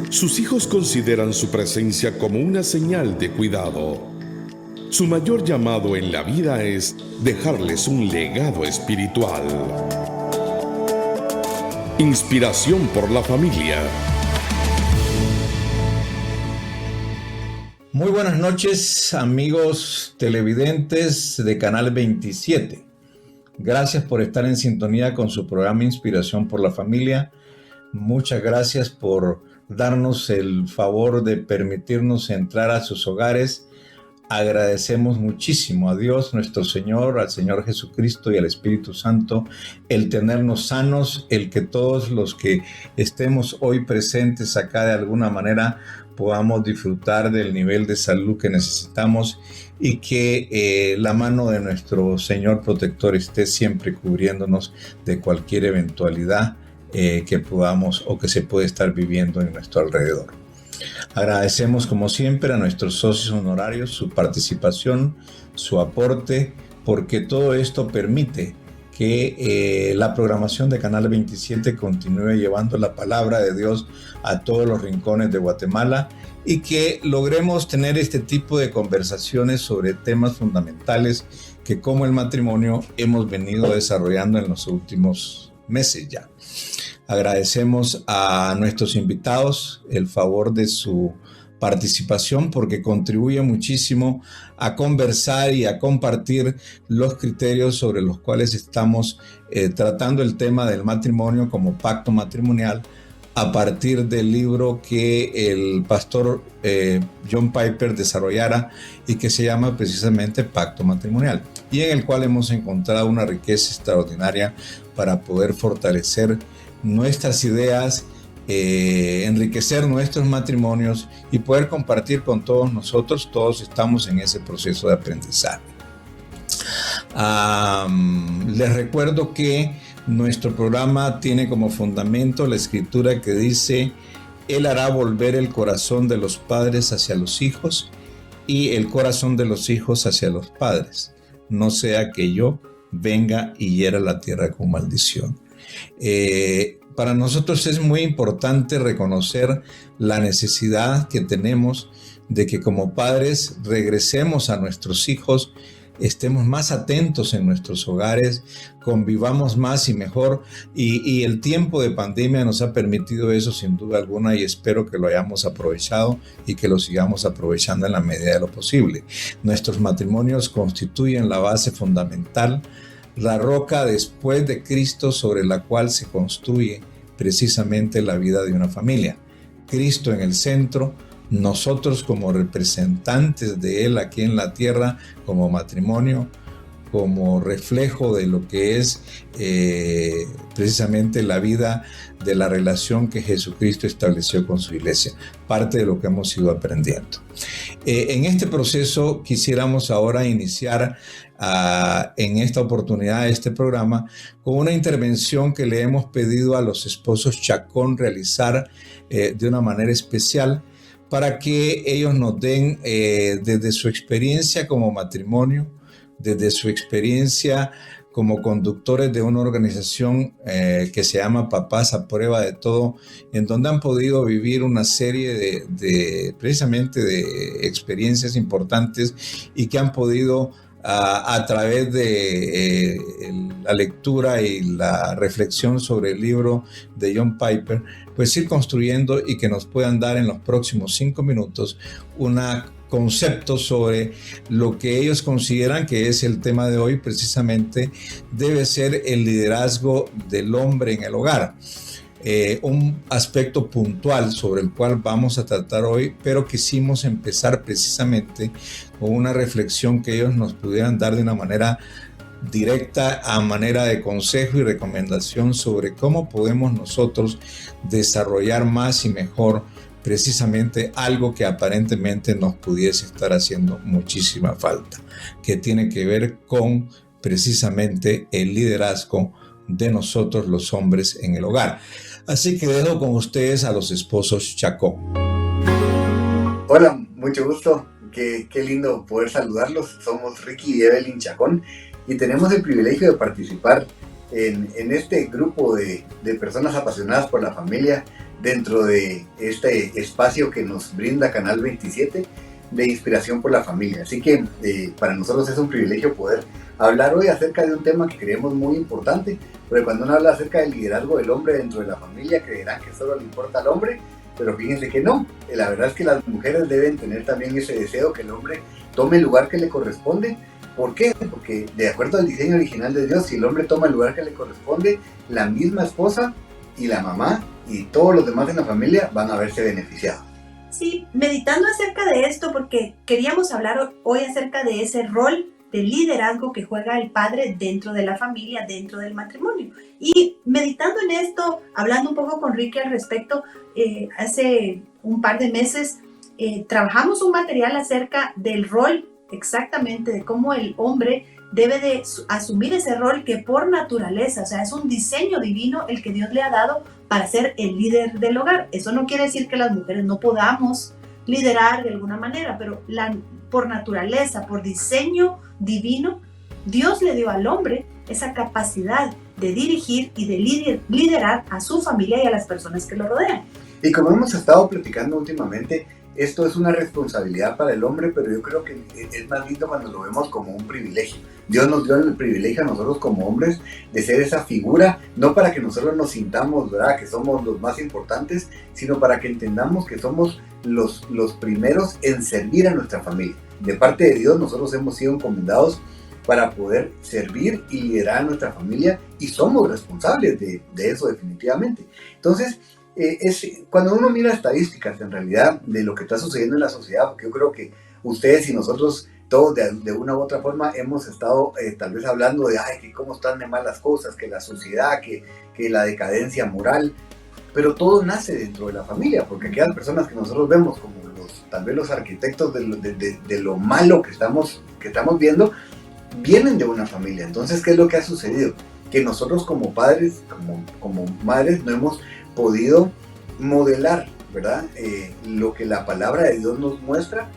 Sus hijos consideran su presencia como una señal de cuidado. Su mayor llamado en la vida es dejarles un legado espiritual. Inspiración por la familia. Muy buenas noches, amigos televidentes de Canal 27. Gracias por estar en sintonía con su programa Inspiración por la Familia. Muchas gracias por darnos el favor de permitirnos entrar a sus hogares. Agradecemos muchísimo a Dios nuestro Señor, al Señor Jesucristo y al Espíritu Santo, el tenernos sanos, el que todos los que estemos hoy presentes acá de alguna manera podamos disfrutar del nivel de salud que necesitamos y que la mano de nuestro Señor protector esté siempre cubriéndonos de cualquier eventualidad que podamos o que se puede estar viviendo en nuestro alrededor. Agradecemos como siempre a nuestros socios honorarios su participación, su aporte, porque todo esto permite que la programación de Canal 27 continúe llevando la palabra de Dios a todos los rincones de Guatemala y que logremos tener este tipo de conversaciones sobre temas fundamentales que, como el matrimonio, hemos venido desarrollando en los últimos meses ya. Agradecemos a nuestros invitados el favor de su participación porque contribuye muchísimo a conversar y a compartir los criterios sobre los cuales estamos tratando el tema del matrimonio como pacto matrimonial a partir del libro que el pastor John Piper desarrollara y que se llama precisamente Pacto Matrimonial, y en el cual hemos encontrado una riqueza extraordinaria para poder fortalecer nuestras ideas, enriquecer nuestros matrimonios y poder compartir con todos nosotros. Todos estamos en ese proceso de aprendizaje. Les recuerdo que nuestro programa tiene como fundamento la escritura que dice: Él hará volver el corazón de los padres hacia los hijos y el corazón de los hijos hacia los padres, no sea que yo venga y hiera la tierra con maldición. Para nosotros es muy importante reconocer la necesidad que tenemos de que como padres regresemos a nuestros hijos, estemos más atentos en nuestros hogares, convivamos más y mejor, y el tiempo de pandemia nos ha permitido eso sin duda alguna, y espero que lo hayamos aprovechado y que lo sigamos aprovechando en la medida de lo posible. Nuestros matrimonios constituyen la base fundamental, la roca después de Cristo sobre la cual se construye precisamente la vida de una familia. Cristo en el centro, nosotros como representantes de Él aquí en la tierra, como matrimonio, como reflejo de lo que es precisamente la vida de la relación que Jesucristo estableció con su iglesia, parte de lo que hemos ido aprendiendo. En este proceso quisiéramos ahora iniciar en esta oportunidad este programa con una intervención que le hemos pedido a los esposos Chacón realizar de una manera especial para que ellos nos den desde su experiencia como matrimonio, desde su experiencia como conductores de una organización que se llama Papás a Prueba de Todo, en donde han podido vivir una serie precisamente de experiencias importantes y que han podido a través de la lectura y la reflexión sobre el libro de John Piper, pues ir construyendo y que nos puedan dar en los próximos 5 minutos un concepto sobre lo que ellos consideran que es el tema de hoy, precisamente debe ser el liderazgo del hombre en el hogar. Un aspecto puntual sobre el cual vamos a tratar hoy, pero quisimos empezar precisamente con una reflexión que ellos nos pudieran dar de una manera directa, a manera de consejo y recomendación sobre cómo podemos nosotros desarrollar más y mejor precisamente algo que aparentemente nos pudiese estar haciendo muchísima falta, que tiene que ver con precisamente el liderazgo de nosotros los hombres en el hogar. Así que dejo con ustedes a los esposos Chacón. Hola, mucho gusto. Qué lindo poder saludarlos. Somos Ricky y Evelyn Chacón y tenemos el privilegio de participar en este grupo de personas apasionadas por la familia dentro de este espacio que nos brinda Canal 27 de Inspiración por la Familia. Así que para nosotros es un privilegio poder hablar hoy acerca de un tema que creemos muy importante, porque cuando uno habla acerca del liderazgo del hombre dentro de la familia, creerán que solo le importa al hombre, pero fíjense que no. La verdad es que las mujeres deben tener también ese deseo que el hombre tome el lugar que le corresponde. ¿Por qué? Porque de acuerdo al diseño original de Dios, si el hombre toma el lugar que le corresponde, la misma esposa y la mamá y todos los demás en la familia van a verse beneficiados. Sí, meditando acerca de esto, porque queríamos hablar hoy acerca de ese rol de liderazgo que juega el padre dentro de la familia, dentro del matrimonio. Y meditando en esto, hablando un poco con Ricky al respecto, hace un par de meses trabajamos un material acerca del rol exactamente, de cómo el hombre debe de asumir ese rol que por naturaleza, o sea, es un diseño divino el que Dios le ha dado para ser el líder del hogar. Eso no quiere decir que las mujeres no podamos liderar de alguna manera, pero por naturaleza, por diseño divino, Dios le dio al hombre esa capacidad de dirigir y de liderar a su familia y a las personas que lo rodean. Y como hemos estado platicando últimamente, esto es una responsabilidad para el hombre, pero yo creo que es más lindo cuando lo vemos como un privilegio. Dios nos dio el privilegio a nosotros como hombres de ser esa figura, no para que nosotros nos sintamos, ¿verdad?, que somos los más importantes, sino para que entendamos que somos los primeros en servir a nuestra familia. De parte de Dios nosotros hemos sido encomendados para poder servir y liderar a nuestra familia y somos responsables de eso definitivamente. Entonces, cuando uno mira estadísticas en realidad de lo que está sucediendo en la sociedad, porque yo creo que ustedes y nosotros todos de una u otra forma hemos estado tal vez hablando de que cómo están de mal las cosas, que la sociedad, que la decadencia moral, pero todo nace dentro de la familia, porque aquellas personas que nosotros vemos como tal vez los arquitectos de lo malo que estamos viendo, vienen de una familia. Entonces, ¿qué es lo que ha sucedido? Que nosotros como padres, como madres, no hemos podido modelar, ¿verdad? Lo que la palabra de Dios nos muestra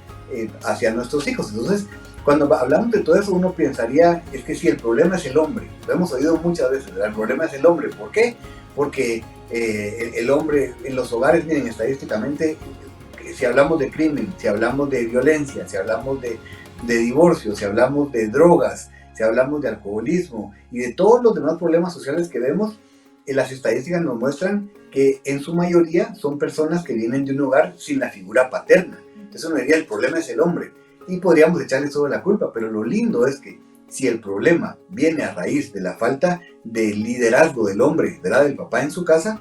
hacia nuestros hijos. Entonces, cuando hablamos de todo eso, uno pensaría, es que si el problema es el hombre, lo hemos oído muchas veces, ¿verdad? El problema es el hombre. ¿Por qué? Porque el hombre en los hogares, miren, estadísticamente, si hablamos de crimen, si hablamos de violencia, si hablamos de divorcio, si hablamos de drogas, si hablamos de alcoholismo y de todos los demás problemas sociales que vemos, las estadísticas nos muestran que en su mayoría son personas que vienen de un hogar sin la figura paterna. Entonces uno diría, el problema es el hombre y podríamos echarle sobre la culpa, pero lo lindo es que si el problema viene a raíz de la falta de liderazgo del hombre, ¿verdad?, del papá en su casa,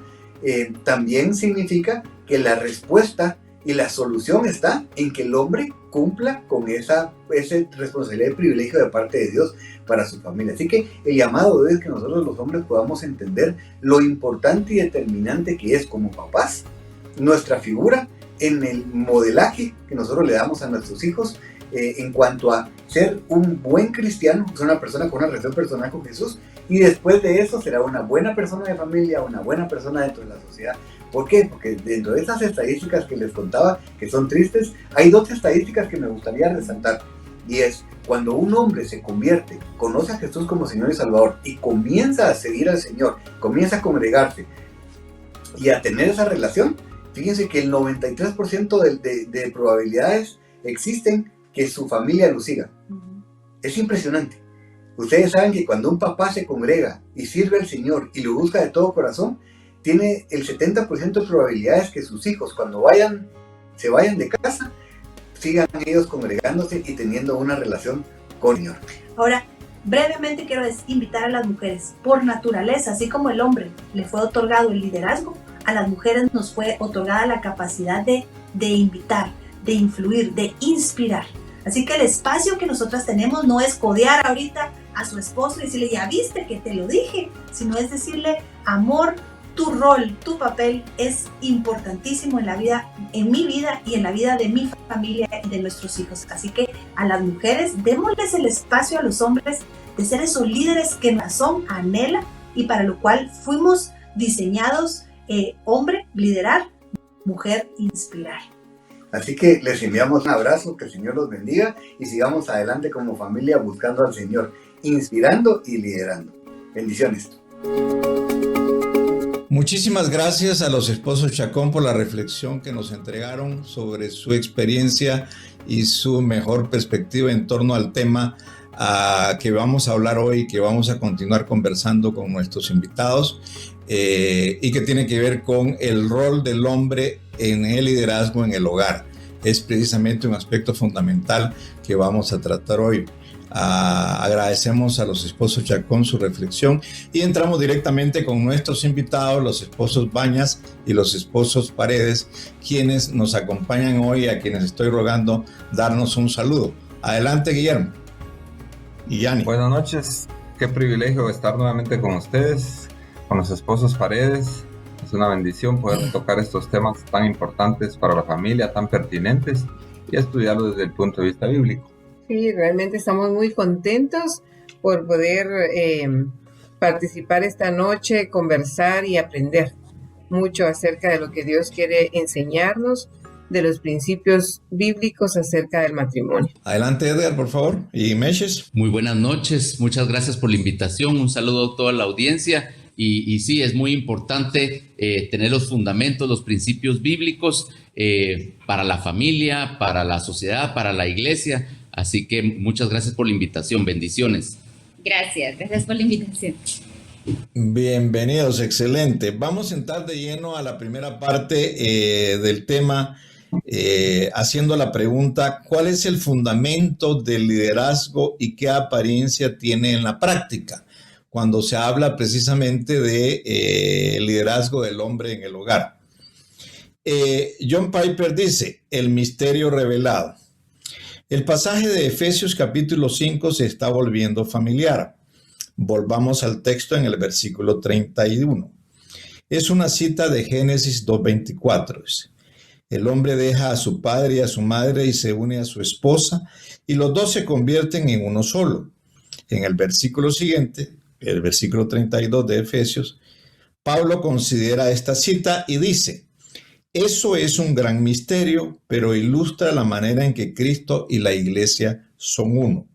también significa que la respuesta y la solución está en que el hombre cumpla con esa responsabilidad y privilegio de parte de Dios para su familia. Así que el llamado es que nosotros los hombres podamos entender lo importante y determinante que es como papás nuestra figura en el modelaje que nosotros le damos a nuestros hijos en cuanto a ser un buen cristiano, ser una persona con una relación personal con Jesús, y después de eso será una buena persona de familia, una buena persona dentro de la sociedad. ¿Por qué? Porque dentro de esas estadísticas que les contaba, que son tristes, hay dos estadísticas que me gustaría resaltar. Y es, cuando un hombre se convierte, conoce a Jesús como Señor y Salvador y comienza a seguir al Señor, comienza a congregarse y a tener esa relación, fíjense que el 93% de probabilidades existen que su familia lo siga. Es impresionante. Ustedes saben que cuando un papá se congrega y sirve al Señor y lo busca de todo corazón, tiene el 70% de probabilidades que sus hijos, cuando se vayan de casa, sigan ellos congregándose y teniendo una relación con el Señor. Ahora, brevemente quiero invitar a las mujeres, por naturaleza, así como el hombre le fue otorgado el liderazgo, a las mujeres nos fue otorgada la capacidad de invitar, de influir, de inspirar. Así que el espacio que nosotras tenemos no es codear ahorita a su esposo y decirle, ya viste que te lo dije, sino es decirle, amor, tu rol, tu papel es importantísimo en la vida, en mi vida y en la vida de mi familia y de nuestros hijos. Así que a las mujeres, démosles el espacio a los hombres de ser esos líderes que razón anhela y para lo cual fuimos diseñados, hombre, liderar, mujer, inspirar. Así que les enviamos un abrazo, que el Señor los bendiga y sigamos adelante como familia buscando al Señor, inspirando y liderando. Bendiciones. Muchísimas gracias a los esposos Chacón por la reflexión que nos entregaron sobre su experiencia y su mejor perspectiva en torno al tema que vamos a hablar hoy, que vamos a continuar conversando con nuestros invitados y que tiene que ver con el rol del hombre en el liderazgo en el hogar. Es precisamente un aspecto fundamental que vamos a tratar hoy. Agradecemos a los esposos Chacón su reflexión y entramos directamente con nuestros invitados, los esposos Bañas y los esposos Paredes, quienes nos acompañan hoy, a quienes estoy rogando darnos un saludo. Adelante, Guillermo y Yani. Buenas noches, qué privilegio estar nuevamente con ustedes, con los esposos Paredes. Es una bendición poder tocar estos temas tan importantes para la familia, tan pertinentes, y estudiarlos desde el punto de vista bíblico. Sí, realmente estamos muy contentos por poder participar esta noche, conversar y aprender mucho acerca de lo que Dios quiere enseñarnos, de los principios bíblicos acerca del matrimonio. Adelante, Edgar, por favor. Y Meshes. Muy buenas noches, muchas gracias por la invitación, un saludo a toda la audiencia. Y sí, es muy importante tener los fundamentos, los principios bíblicos para la familia, para la sociedad, para la iglesia. Así que muchas gracias por la invitación. Bendiciones. Gracias por la invitación. Bienvenidos, excelente. Vamos a entrar de lleno a la primera parte del tema, haciendo la pregunta: ¿cuál es el fundamento del liderazgo y qué apariencia tiene en la práctica? Cuando se habla precisamente de liderazgo del hombre en el hogar. John Piper dice: el misterio revelado. El pasaje de Efesios capítulo 5 se está volviendo familiar. Volvamos al texto en el versículo 31. Es una cita de Génesis 2:24. El hombre deja a su padre y a su madre y se une a su esposa, y los dos se convierten en uno solo. En el versículo siguiente, el versículo 32 de Efesios, Pablo considera esta cita y dice: eso es un gran misterio, pero ilustra la manera en que Cristo y la iglesia son uno.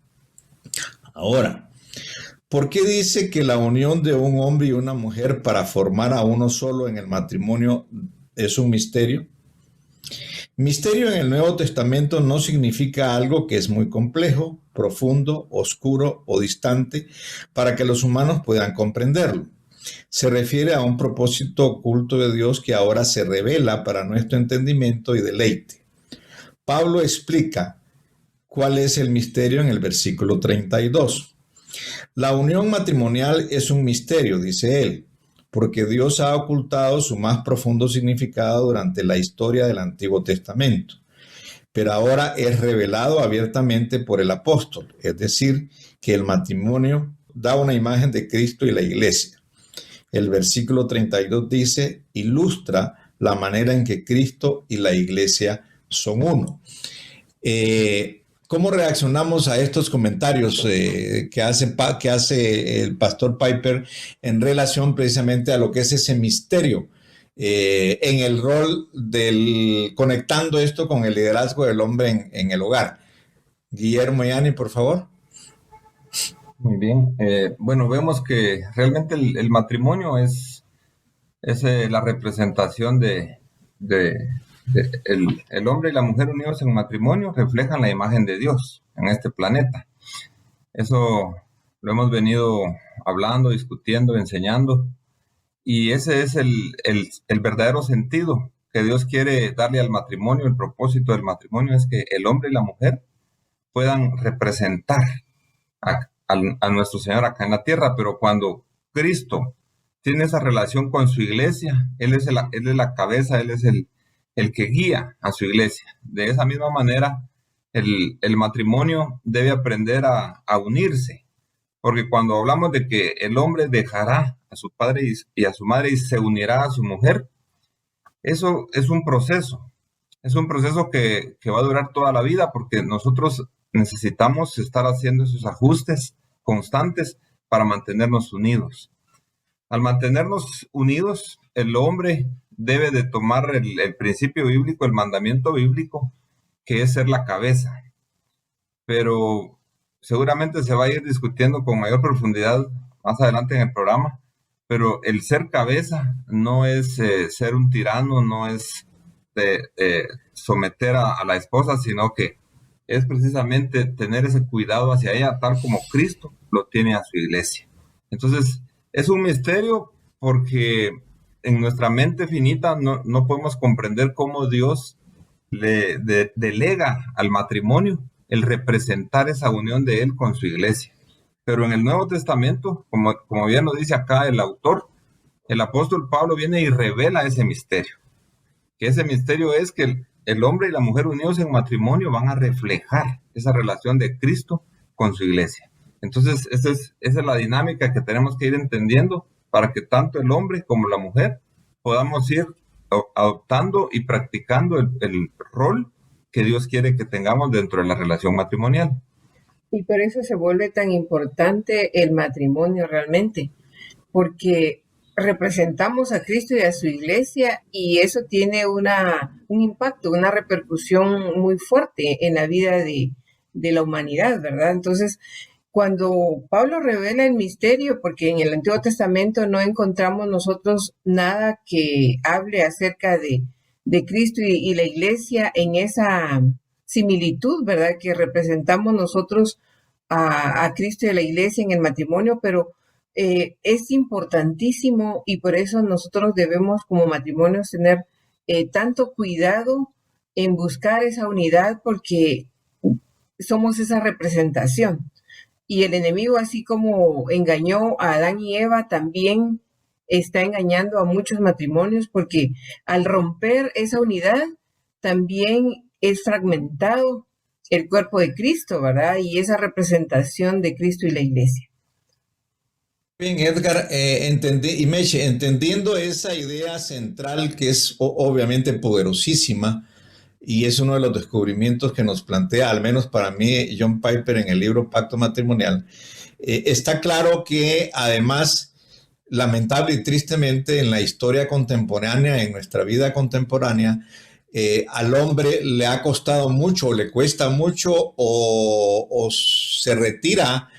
Ahora, ¿por qué dice que la unión de un hombre y una mujer para formar a uno solo en el matrimonio es un misterio? Misterio en el Nuevo Testamento no significa algo que es muy complejo, profundo, oscuro o distante para que los humanos puedan comprenderlo. Se refiere a un propósito oculto de Dios que ahora se revela para nuestro entendimiento y deleite. Pablo explica cuál es el misterio en el versículo 32. La unión matrimonial es un misterio, dice él, porque Dios ha ocultado su más profundo significado durante la historia del Antiguo Testamento, pero ahora es revelado abiertamente por el apóstol, es decir, que el matrimonio da una imagen de Cristo y la iglesia. El versículo 32 dice: ilustra la manera en que Cristo y la iglesia son uno. ¿Cómo reaccionamos a estos comentarios que hace el pastor Piper en relación precisamente a lo que es ese misterio en el rol conectando esto con el liderazgo del hombre en el hogar? Guillermo y Ani, por favor. Muy bien. Bueno, vemos que realmente el matrimonio es la representación el hombre y la mujer unidos en matrimonio reflejan la imagen de Dios en este planeta. Eso lo hemos venido hablando, discutiendo, enseñando, y ese es el verdadero sentido que Dios quiere darle al matrimonio. El propósito del matrimonio es que el hombre y la mujer puedan representar a nuestro Señor acá en la tierra, pero cuando Cristo tiene esa relación con su iglesia, Él es la cabeza, Él es el que guía a su iglesia. De esa misma manera, el matrimonio debe aprender a unirse, porque cuando hablamos de que el hombre dejará a su padre y a su madre y se unirá a su mujer, eso es un proceso que va a durar toda la vida, porque nosotros necesitamos estar haciendo esos ajustes constantes para mantenernos unidos. Al mantenernos unidos, el hombre debe de tomar el principio bíblico, el mandamiento bíblico, que es ser la cabeza. Pero seguramente se va a ir discutiendo con mayor profundidad más adelante en el programa, pero el ser cabeza no es ser un tirano, no es someter a la esposa, sino que es precisamente tener ese cuidado hacia ella, tal como Cristo lo tiene a su iglesia. Entonces, es un misterio porque en nuestra mente finita no podemos comprender cómo Dios le delega al matrimonio el representar esa unión de Él con su iglesia. Pero en el Nuevo Testamento, como bien lo dice acá el autor, el apóstol Pablo viene y revela ese misterio. Que ese misterio es que el hombre y la mujer unidos en matrimonio van a reflejar esa relación de Cristo con su iglesia. Entonces, esa es la dinámica que tenemos que ir entendiendo para que tanto el hombre como la mujer podamos ir adoptando y practicando el rol que Dios quiere que tengamos dentro de la relación matrimonial. Y por eso se vuelve tan importante el matrimonio realmente, porque representamos a Cristo y a su iglesia y eso tiene un impacto, una repercusión muy fuerte en la vida de la humanidad, ¿verdad? Entonces, cuando Pablo revela el misterio, porque en el Antiguo Testamento no encontramos nosotros nada que hable acerca de Cristo y la iglesia en esa similitud, ¿verdad? Que representamos nosotros a Cristo y a la iglesia en el matrimonio, pero es importantísimo y por eso nosotros debemos como matrimonios tener tanto cuidado en buscar esa unidad porque somos esa representación. Y el enemigo, así como engañó a Adán y Eva, también está engañando a muchos matrimonios porque al romper esa unidad también es fragmentado el cuerpo de Cristo, ¿verdad? Y esa representación de Cristo y la iglesia. Bien, Edgar, y Meche, entendiendo esa idea central que es obviamente poderosísima y es uno de los descubrimientos que nos plantea, al menos para mí, John Piper en el libro Pacto Matrimonial, está claro que además, lamentable y tristemente, en la historia contemporánea, en nuestra vida contemporánea, al hombre le ha costado mucho, o le cuesta mucho, o se retira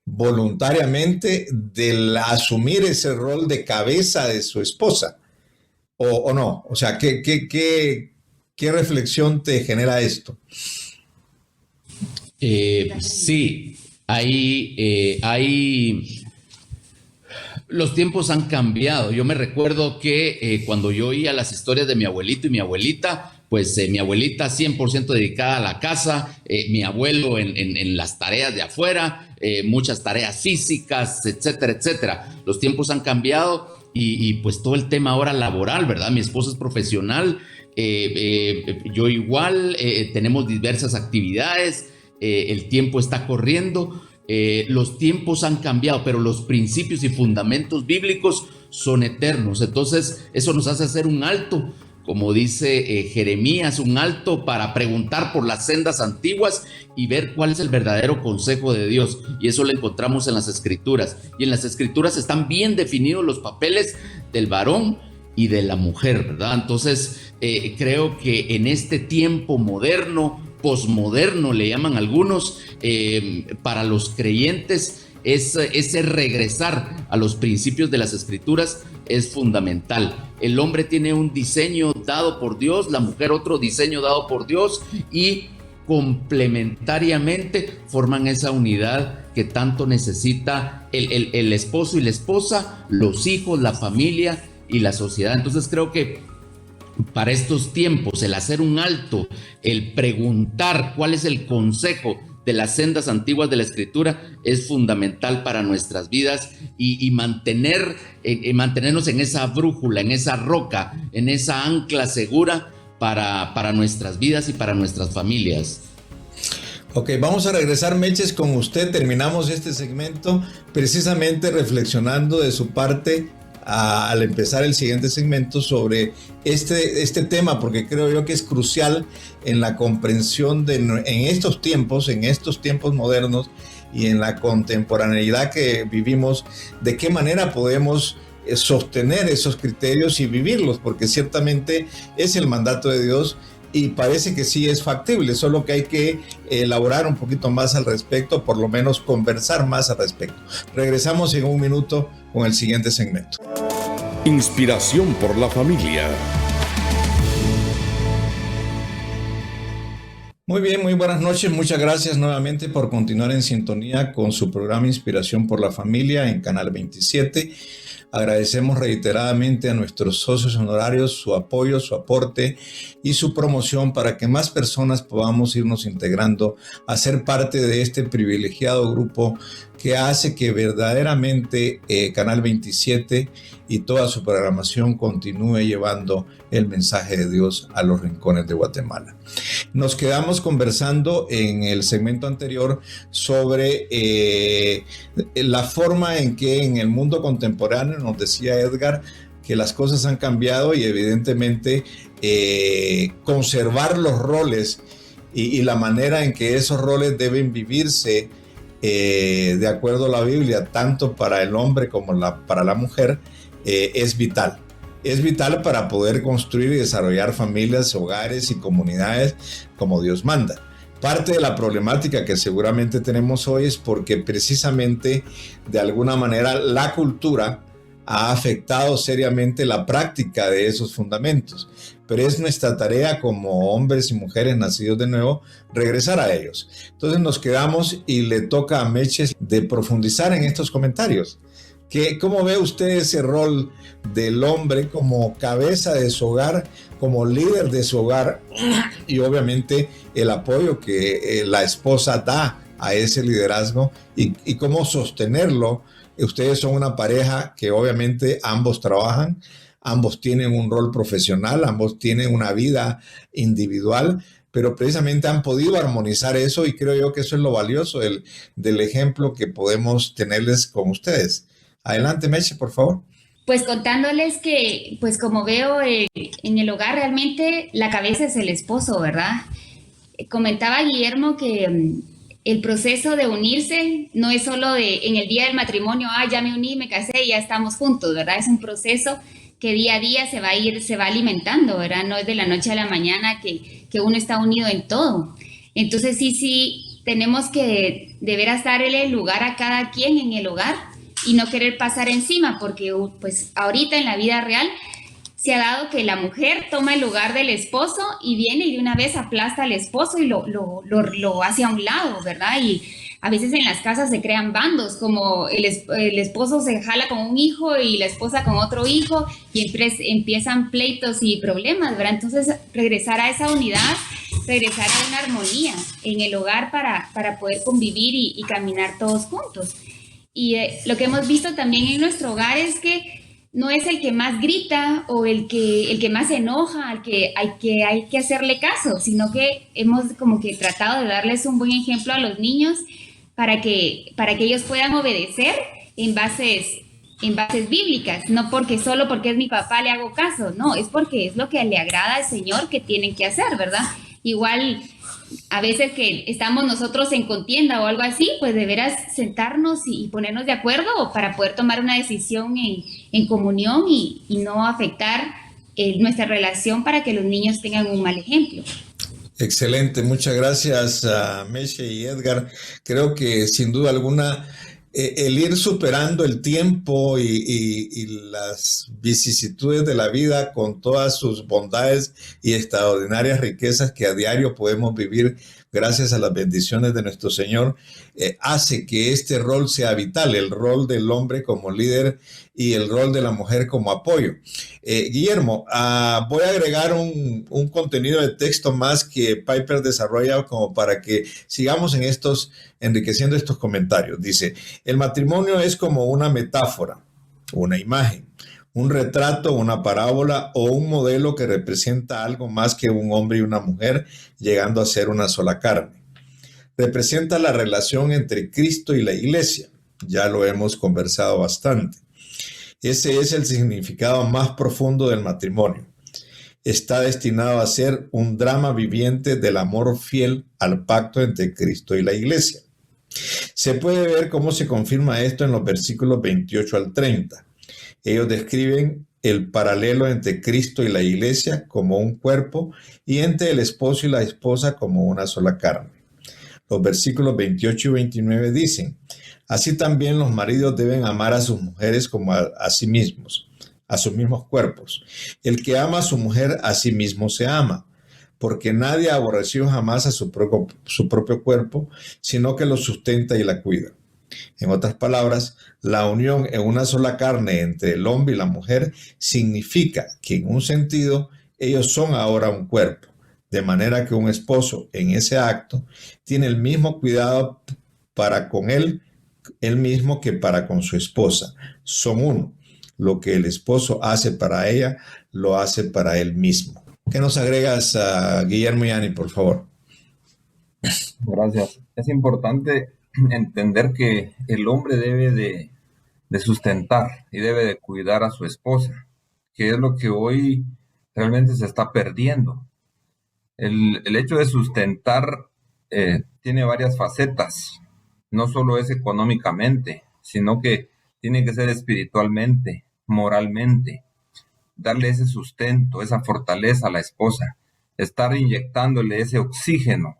voluntariamente del asumir ese rol de cabeza de su esposa, o no. O sea, ¿qué reflexión te genera esto? Sí, los tiempos han cambiado. Yo me recuerdo que cuando yo oía las historias de mi abuelito y mi abuelita, pues mi abuelita 100% dedicada a la casa, mi abuelo en las tareas de afuera, muchas tareas físicas, etcétera, etcétera. Los tiempos han cambiado y pues todo el tema ahora laboral, ¿verdad? Mi esposa es profesional, yo igual, tenemos diversas actividades, el tiempo está corriendo. Los tiempos han cambiado, pero los principios y fundamentos bíblicos son eternos. Entonces, eso nos hace hacer un alto, como dice Jeremías, un alto para preguntar por las sendas antiguas y ver cuál es el verdadero consejo de Dios. Y eso lo encontramos en las Escrituras. Y en las Escrituras están bien definidos los papeles del varón y de la mujer, ¿verdad? Entonces, creo que en este tiempo moderno, posmoderno le llaman algunos, para los creyentes ese regresar a los principios de las Escrituras es fundamental. El hombre tiene un diseño dado por Dios, la mujer otro diseño dado por Dios y complementariamente forman esa unidad que tanto necesita el esposo y la esposa, los hijos, la familia y la sociedad. Entonces creo que para estos tiempos, el hacer un alto, el preguntar cuál es el consejo de las sendas antiguas de la Escritura es fundamental para nuestras vidas y mantenernos en esa brújula, en esa roca, en esa ancla segura para nuestras vidas y para nuestras familias. Ok, vamos a regresar, Meches, con usted. Terminamos este segmento precisamente reflexionando de su parte al empezar el siguiente segmento sobre este tema, porque creo yo que es crucial en la comprensión en estos tiempos modernos y en la contemporaneidad que vivimos, de qué manera podemos sostener esos criterios y vivirlos, porque ciertamente es el mandato de Dios y parece que sí es factible, solo que hay que elaborar un poquito más al respecto, por lo menos conversar más al respecto. Regresamos en un minuto con el siguiente segmento. Inspiración por la familia. Muy bien, muy buenas noches. Muchas gracias nuevamente por continuar en sintonía con su programa Inspiración por la Familia en Canal 27. Agradecemos reiteradamente a nuestros socios honorarios su apoyo, su aporte y su promoción para que más personas podamos irnos integrando a ser parte de este privilegiado grupo que hace que verdaderamente Canal 27 y toda su programación continúe llevando el mensaje de Dios a los rincones de Guatemala. Nos quedamos conversando en el segmento anterior sobre la forma en que en el mundo contemporáneo, nos decía Edgar, que las cosas han cambiado y evidentemente conservar los roles y la manera en que esos roles deben vivirse de acuerdo a la Biblia, tanto para el hombre como para la mujer, es vital. Es vital para poder construir y desarrollar familias, hogares y comunidades como Dios manda. Parte de la problemática que seguramente tenemos hoy es porque precisamente de alguna manera la cultura ha afectado seriamente la práctica de esos fundamentos. Pero es nuestra tarea como hombres y mujeres nacidos de nuevo regresar a ellos. Entonces nos quedamos y le toca a Meches de profundizar en estos comentarios. ¿Cómo ve usted ese rol del hombre como cabeza de su hogar, como líder de su hogar y obviamente el apoyo que la esposa da a ese liderazgo y cómo sostenerlo? Ustedes son una pareja que obviamente ambos trabajan, ambos tienen un rol profesional, ambos tienen una vida individual, pero precisamente han podido armonizar eso y creo yo que eso es lo valioso del ejemplo que podemos tenerles con ustedes. Adelante, Meche, por favor. Pues contándoles que, pues como veo en el hogar, realmente la cabeza es el esposo, ¿verdad? Comentaba Guillermo que el proceso de unirse no es solo en el día del matrimonio, ya me uní, me casé y ya estamos juntos, ¿verdad? Es un proceso que día a día se va alimentando, ¿verdad? No es de la noche a la mañana que uno está unido en todo. Entonces sí, tenemos que de veras darle lugar a cada quien en el hogar y no querer pasar encima, porque pues ahorita en la vida real se ha dado que la mujer toma el lugar del esposo y viene y de una vez aplasta al esposo y lo hace a un lado, ¿verdad? Y a veces en las casas se crean bandos, como el esposo se jala con un hijo y la esposa con otro hijo y empiezan pleitos y problemas, ¿verdad? Entonces regresar a esa unidad, regresar a una armonía en el hogar para poder convivir y caminar todos juntos. Y lo que hemos visto también en nuestro hogar es que no es el que más grita o el que más se enoja, al que hay que hacerle caso, sino que hemos como que tratado de darles un buen ejemplo a los niños para que ellos puedan obedecer en bases bíblicas, no solo porque es mi papá le hago caso, no, es porque es lo que le agrada al Señor que tienen que hacer, ¿verdad? Igual a veces que estamos nosotros en contienda o algo así, pues de veras sentarnos y ponernos de acuerdo para poder tomar una decisión en comunión y no afectar nuestra relación para que los niños tengan un mal ejemplo. Excelente, muchas gracias a Meche y Edgar. Creo que sin duda alguna el ir superando el tiempo y las vicisitudes de la vida con todas sus bondades y extraordinarias riquezas que a diario podemos vivir gracias a las bendiciones de nuestro Señor, hace que este rol sea vital, el rol del hombre como líder y el rol de la mujer como apoyo. Guillermo, voy a agregar un contenido de texto más que Piper desarrolla como para que sigamos enriqueciendo estos comentarios. Dice, el matrimonio es como una metáfora, una imagen, un retrato, una parábola o un modelo que representa algo más que un hombre y una mujer llegando a ser una sola carne. Representa la relación entre Cristo y la iglesia. Ya lo hemos conversado bastante. Ese es el significado más profundo del matrimonio. Está destinado a ser un drama viviente del amor fiel al pacto entre Cristo y la iglesia. Se puede ver cómo se confirma esto en los versículos 28 al 30. Ellos describen el paralelo entre Cristo y la iglesia como un cuerpo y entre el esposo y la esposa como una sola carne. Los versículos 28 y 29 dicen, Así también los maridos deben amar a sus mujeres como a sí mismos, a sus mismos cuerpos. El que ama a su mujer a sí mismo se ama, porque nadie aborreció jamás a su propio cuerpo, sino que lo sustenta y la cuida. En otras palabras, la unión en una sola carne entre el hombre y la mujer significa que en un sentido ellos son ahora un cuerpo, de manera que un esposo en ese acto tiene el mismo cuidado para con él mismo que para con su esposa. Son uno. Lo que el esposo hace para ella, lo hace para él mismo. ¿Qué nos agregas, Guillermo y Ani, por favor? Gracias. Es importante entender que el hombre debe de sustentar y debe de cuidar a su esposa, que es lo que hoy realmente se está perdiendo. El hecho de sustentar tiene varias facetas. No solo es económicamente, sino que tiene que ser espiritualmente, moralmente. Darle ese sustento, esa fortaleza a la esposa. Estar inyectándole ese oxígeno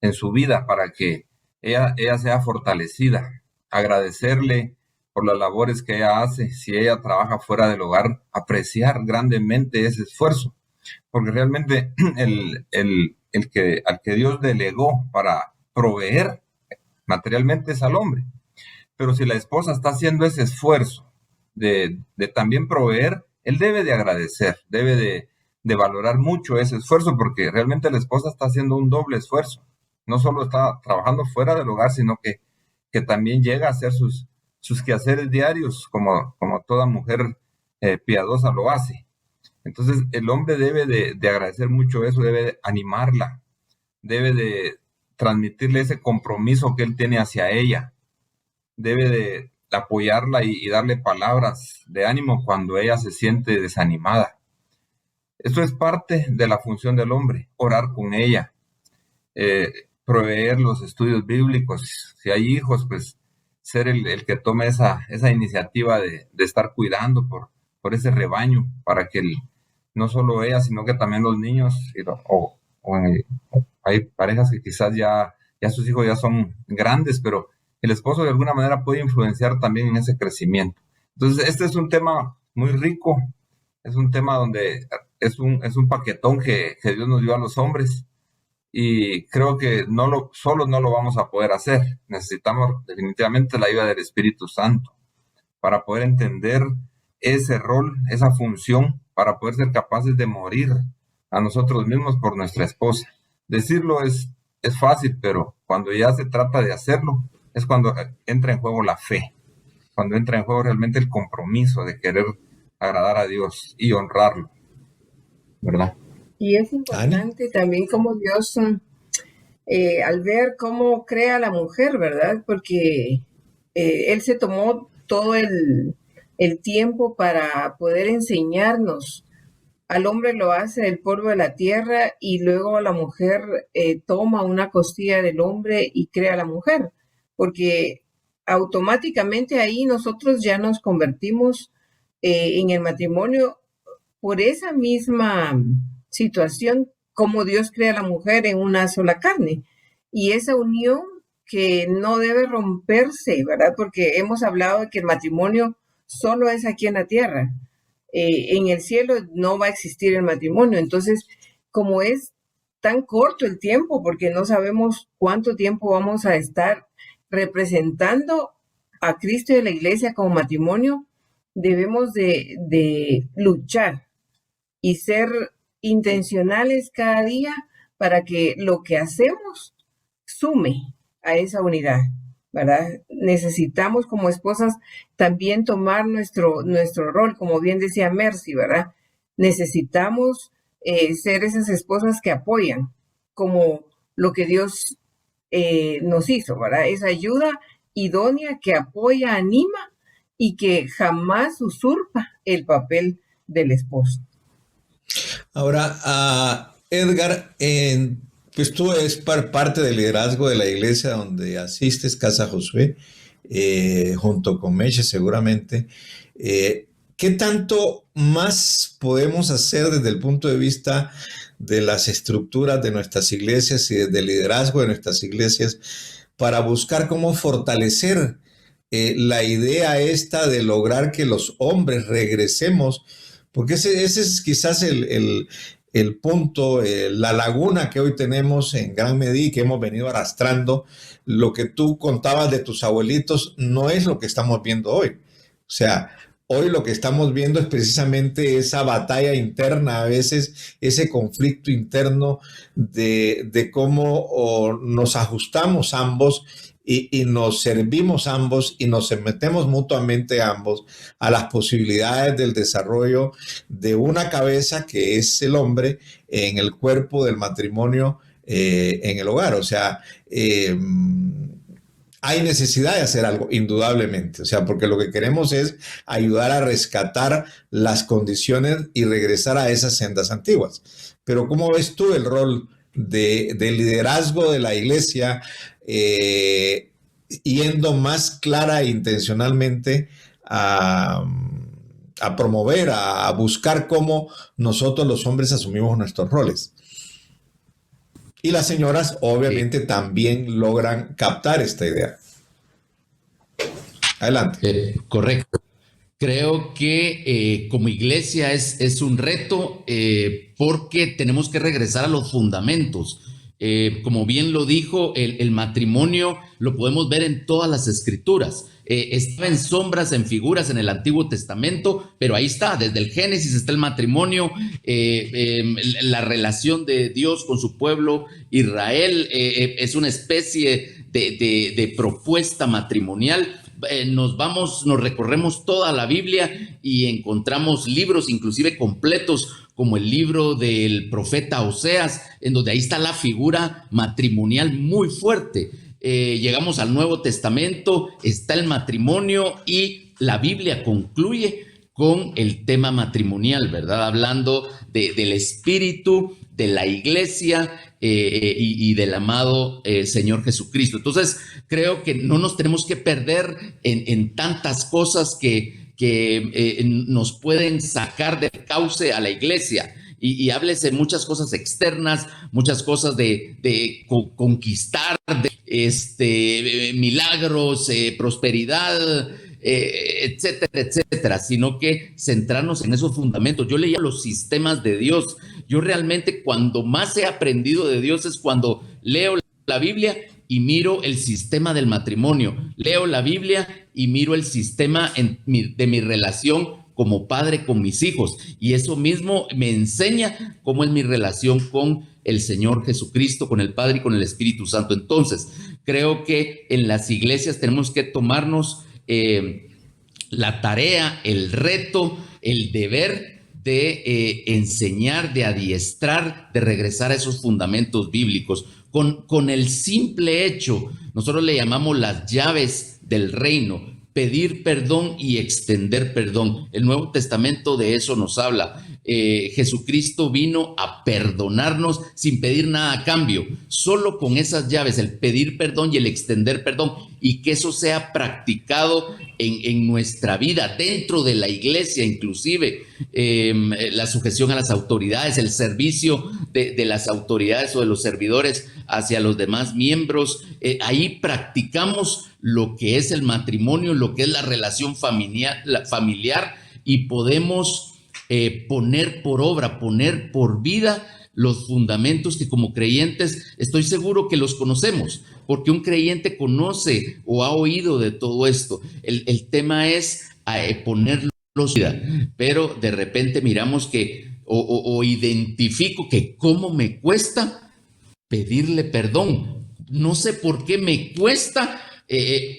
en su vida para que ella sea fortalecida. Agradecerle por las labores que ella hace. Si ella trabaja fuera del hogar, apreciar grandemente ese esfuerzo. Porque realmente al que Dios delegó para proveer materialmente es al hombre. Pero si la esposa está haciendo ese esfuerzo de también proveer, él debe de agradecer, debe de valorar mucho ese esfuerzo, porque realmente la esposa está haciendo un doble esfuerzo. No solo está trabajando fuera del hogar, sino que también llega a hacer sus quehaceres diarios, como toda mujer piadosa lo hace. Entonces el hombre debe de agradecer mucho eso, debe de animarla, debe de transmitirle ese compromiso que él tiene hacia ella, debe de apoyarla y darle palabras de ánimo cuando ella se siente desanimada. Esto es parte de la función del hombre, orar con ella, proveer los estudios bíblicos. Si hay hijos, pues ser el que tome esa iniciativa de estar cuidando por ese rebaño, para que no solo ella, sino que también los niños, hay parejas que quizás ya sus hijos ya son grandes, pero el esposo de alguna manera puede influenciar también en ese crecimiento. Entonces, este es un tema muy rico, es un tema donde es un paquetón que Dios nos dio a los hombres, y creo que solo no lo vamos a poder hacer. Necesitamos definitivamente la ayuda del Espíritu Santo para poder entender ese rol, esa función, para poder ser capaces de morir a nosotros mismos por nuestra esposa. Decirlo es fácil, pero cuando ya se trata de hacerlo, es cuando entra en juego la fe, cuando entra en juego realmente el compromiso de querer agradar a Dios y honrarlo, ¿verdad? Y es importante también como Dios, al ver cómo crea a la mujer, ¿verdad? Porque Él se tomó todo el tiempo para poder enseñarnos. Al hombre lo hace del polvo de la tierra, y luego la mujer toma una costilla del hombre y crea a la mujer, porque automáticamente ahí nosotros ya nos convertimos en el matrimonio por esa misma situación, como Dios crea a la mujer en una sola carne, y esa unión que no debe romperse, ¿verdad? Porque hemos hablado de que el matrimonio solo es aquí en la tierra. En el cielo no va a existir el matrimonio. Entonces, como es tan corto el tiempo, porque no sabemos cuánto tiempo vamos a estar representando a Cristo y a la iglesia como matrimonio, debemos de luchar y ser intencionales cada día para que lo que hacemos sume a esa unidad, ¿verdad? Necesitamos como esposas también tomar nuestro rol, como bien decía Mercy, ¿verdad? Necesitamos ser esas esposas que apoyan, como lo que Dios nos hizo, ¿verdad? Esa ayuda idónea que apoya, anima y que jamás usurpa el papel del esposo. Ahora, Edgar, pues tú eres parte del liderazgo de la iglesia donde asistes, Casa Josué, junto con Meche seguramente. ¿Qué tanto más podemos hacer desde el punto de vista de las estructuras de nuestras iglesias y desde el liderazgo de nuestras iglesias para buscar cómo fortalecer la idea esta de lograr que los hombres regresemos, porque ese es quizás el punto, la laguna que hoy tenemos en gran medida y que hemos venido arrastrando. Lo que tú contabas de tus abuelitos no es lo que estamos viendo hoy. O sea, hoy lo que estamos viendo es precisamente esa batalla interna, a veces ese conflicto interno de cómo nos ajustamos ambos y nos servimos ambos y nos sometemos mutuamente ambos a las posibilidades del desarrollo de una cabeza que es el hombre en el cuerpo del matrimonio en el hogar. O sea, hay necesidad de hacer algo, indudablemente. O sea, porque lo que queremos es ayudar a rescatar las condiciones y regresar a esas sendas antiguas. Pero ¿cómo ves tú el rol de liderazgo de la iglesia yendo más clara e intencionalmente a promover, a buscar cómo nosotros los hombres asumimos nuestros roles? Y las señoras obviamente también logran captar esta idea. Adelante. Correcto. Creo que como iglesia es un reto porque tenemos que regresar a los fundamentos. Como bien lo dijo, el matrimonio lo podemos ver en todas las escrituras. Estaba en sombras, en figuras en el Antiguo Testamento, pero ahí está, desde el Génesis está el matrimonio, la relación de Dios con su pueblo Israel, es una especie de propuesta matrimonial. Nos recorremos toda la Biblia y encontramos libros inclusive completos como el libro del profeta Oseas, en donde ahí está la figura matrimonial muy fuerte. Llegamos al Nuevo Testamento, está el matrimonio y la Biblia concluye con el tema matrimonial, ¿verdad? Hablando del espíritu, de la iglesia y del amado Señor Jesucristo. Entonces, creo que no nos tenemos que perder en tantas cosas que nos pueden sacar del cauce a la iglesia. Y háblese muchas cosas externas, muchas cosas de conquistar, milagros, prosperidad, etcétera, etcétera, sino que centrarnos en esos fundamentos. Yo leía los sistemas de Dios. Yo realmente cuando más he aprendido de Dios es cuando leo la Biblia y miro el sistema del matrimonio. Leo la Biblia y miro el sistema de mi relación como padre con mis hijos, y eso mismo me enseña cómo es mi relación con el Señor Jesucristo, con el Padre y con el Espíritu Santo. Entonces, creo que en las iglesias tenemos que tomarnos la tarea, el reto, el deber de enseñar, de adiestrar, de regresar a esos fundamentos bíblicos. Con el simple hecho, nosotros le llamamos las llaves del reino: pedir perdón y extender perdón. El Nuevo Testamento de eso nos habla. Jesucristo vino a perdonarnos sin pedir nada a cambio, solo con esas llaves, el pedir perdón y el extender perdón, y que eso sea practicado en nuestra vida, dentro de la iglesia inclusive. La sujeción a las autoridades, el servicio de las autoridades o de los servidores hacia los demás miembros. Ahí practicamos lo que es el matrimonio, lo que es la relación familiar, y podemos poner por obra, poner por vida los fundamentos que como creyentes estoy seguro que los conocemos, porque un creyente conoce o ha oído de todo esto. El tema es ponerlos en vida, pero de repente miramos que o identifico que cómo me cuesta pedirle perdón. No sé por qué me cuesta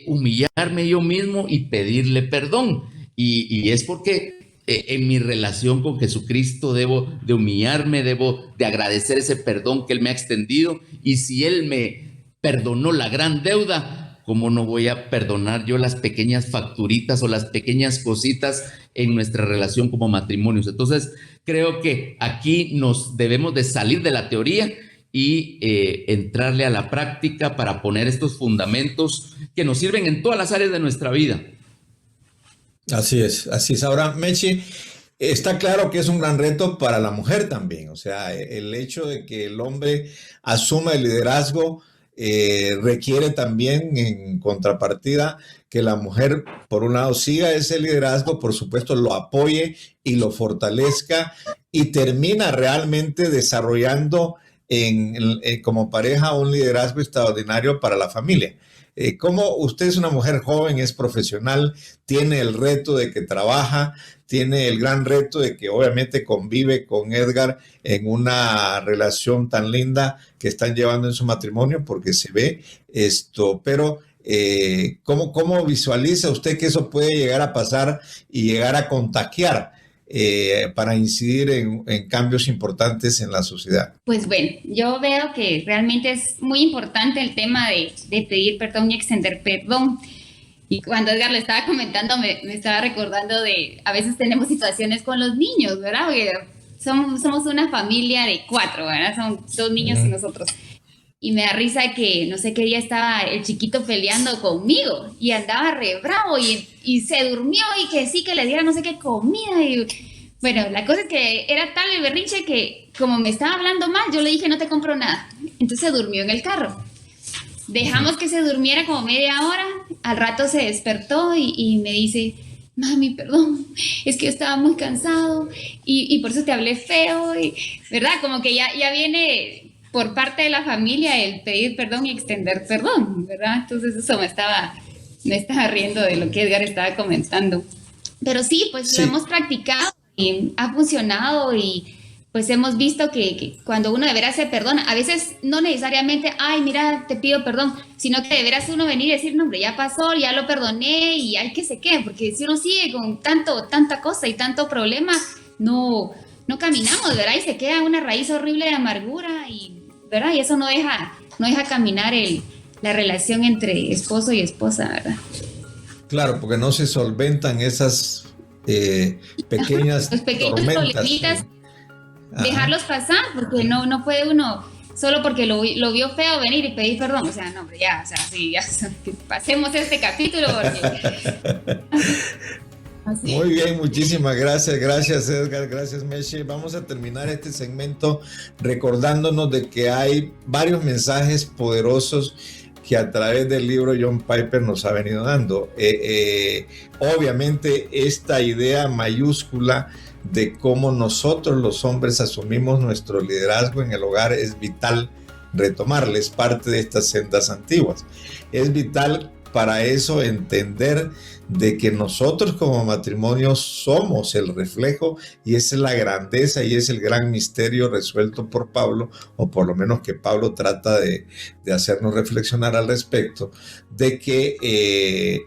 humillarme yo mismo y pedirle perdón, y es porque en mi relación con Jesucristo debo de humillarme, debo de agradecer ese perdón que Él me ha extendido, y si Él me perdonó la gran deuda, ¿cómo no voy a perdonar yo las pequeñas facturitas o las pequeñas cositas en nuestra relación como matrimonios? Entonces, creo que aquí nos debemos de salir de la teoría y entrarle a la práctica para poner estos fundamentos que nos sirven en todas las áreas de nuestra vida. Así es, así es. Ahora, Mechi, está claro que es un gran reto para la mujer también. O sea, el hecho de que el hombre asuma el liderazgo requiere también en contrapartida que la mujer, por un lado, siga ese liderazgo, por supuesto, lo apoye y lo fortalezca y termina realmente desarrollando como pareja un liderazgo extraordinario para la familia. Como usted es una mujer joven, es profesional, tiene el reto de que trabaja, tiene el gran reto de que obviamente convive con Edgar en una relación tan linda que están llevando en su matrimonio, porque se ve esto, pero ¿cómo visualiza usted que eso puede llegar a pasar y llegar a contagiar para incidir en cambios importantes en la sociedad? Pues bueno, yo veo que realmente es muy importante el tema de pedir perdón y extender perdón. Y cuando Edgar le estaba comentando, me estaba recordando a veces tenemos situaciones con los niños, ¿verdad? Porque somos una familia de 4, ¿verdad? Son 2 niños y nosotros. Y me da risa que no sé qué día estaba el chiquito peleando conmigo y andaba re bravo y se durmió y que sí, que le diera no sé qué comida. Y bueno, la cosa es que era tal el berrinche que como me estaba hablando mal, yo le dije no te compro nada. Entonces se durmió en el carro. Dejamos que se durmiera como media hora, al rato se despertó y me dice, mami, perdón, es que yo estaba muy cansado y por eso te hablé feo, y, ¿verdad? Como que ya viene por parte de la familia el pedir perdón y extender perdón, ¿verdad? Entonces eso me estaba riendo de lo que Edgar estaba comentando. Pero sí, pues lo hemos practicado y ha funcionado y pues hemos visto que cuando uno de veras se perdona, a veces no necesariamente, ay, mira, te pido perdón, sino que de veras uno venir y decir, no, hombre, ya pasó, ya lo perdoné y hay que se quede, porque si uno sigue con tanta cosa y tanto problema, no caminamos, ¿verdad? Y se queda una raíz horrible de amargura y, ¿verdad? Y eso no deja caminar la relación entre esposo y esposa, ¿verdad? Claro, porque no se solventan esas pequeñas los pequeños problemitas. Dejarlos pasar, porque no puede uno, solo porque lo vio feo venir y pedir perdón, o sea, no, hombre, ya, o sea, sí, ya, pasemos este capítulo, porque... Muy bien, muchísimas gracias Edgar, gracias Meche. Vamos a terminar este segmento recordándonos de que hay varios mensajes poderosos que a través del libro John Piper nos ha venido dando. Obviamente esta idea mayúscula de cómo nosotros los hombres asumimos nuestro liderazgo en el hogar es vital retomarles parte de estas sendas antiguas. Es vital para eso entender de que nosotros como matrimonio somos el reflejo, y esa es la grandeza y es el gran misterio resuelto por Pablo, o por lo menos que Pablo trata de hacernos reflexionar al respecto, de que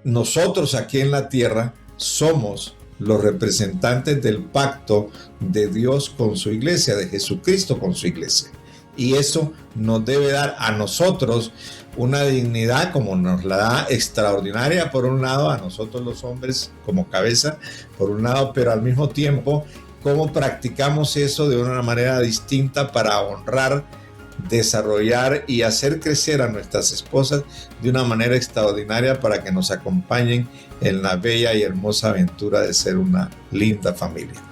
nosotros aquí en la tierra somos los representantes del pacto de Dios con su iglesia, de Jesucristo con su iglesia. Y eso nos debe dar a nosotros una dignidad como nos la da extraordinaria, por un lado, a nosotros los hombres como cabeza, por un lado, pero al mismo tiempo, cómo practicamos eso de una manera distinta para honrar, desarrollar y hacer crecer a nuestras esposas de una manera extraordinaria para que nos acompañen en la bella y hermosa aventura de ser una linda familia.